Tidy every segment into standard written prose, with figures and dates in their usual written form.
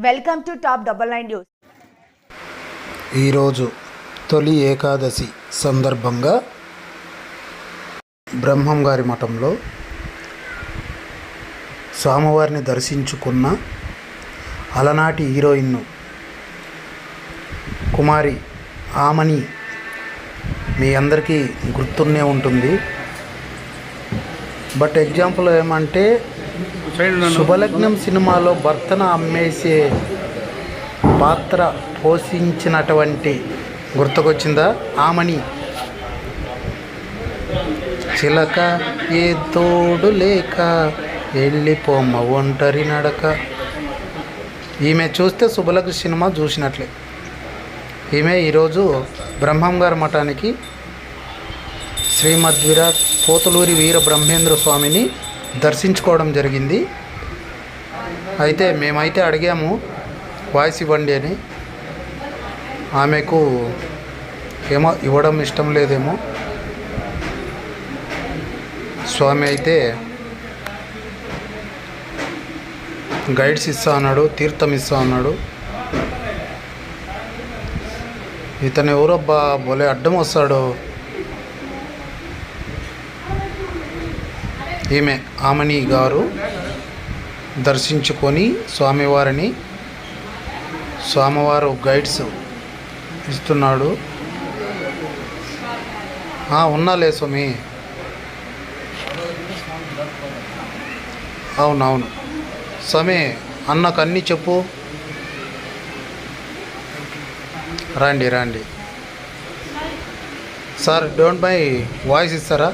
Welcome to top 99 news. ఈరోజు తొలి ఏకాదశి సందర్భంగా బ్రహ్మం గారి మఠంలో స్వామివారిని దర్శించుకున్న అలనాటి హీరోయిన్ను కుమారి ఆమని మీ అందరికీ గుర్తున్నే ఉంటుంది. బట్ ఎగ్జాంపుల్ ఏమంటే శుభలగ్నం సినిమాలో భర్తను అమ్మేసే పాత్ర పోషించినటువంటి గుర్తుకొచ్చిందా ఆమని. చిలక ఏ తోడు లేక వెళ్ళిపోమ్మ ఒంటరి నడక. ఈమె చూస్తే శుభలగ్న సినిమా చూసినట్లే. ఈమె ఈరోజు బ్రహ్మం గారి మఠానికి శ్రీమద్విరాట్ పోతులూరి వీర బ్రహ్మేంద్ర స్వామిని దర్శించుకోవడం జరిగింది. అయితే మేమైతే అడిగాము వాయిస్ ఇవ్వండి అని. ఆమెకు ఏమో ఇవ్వడం ఇష్టం లేదేమో. స్వామి అయితే గైడ్స్ ఇస్తా అన్నాడు, తీర్థం ఇస్తా అన్నాడు. ఇతను ఎవరబ్బా భలే అడ్డం వస్తాడు. ఈమె ఆమని గారు దర్శించుకొని స్వామివారు గైడ్స్ ఇస్తున్నాడు. ఉన్నాలే స్వామి, అవునవును స్వామి, అన్నకు అన్నీ చెప్పు. రండి రండి సార్, డోంట్ మై వాయిస్ ఇస్తారా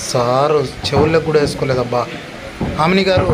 సారు? చెవులకు కూడా వేసుకోలేదబ్బా. ఆమని గారు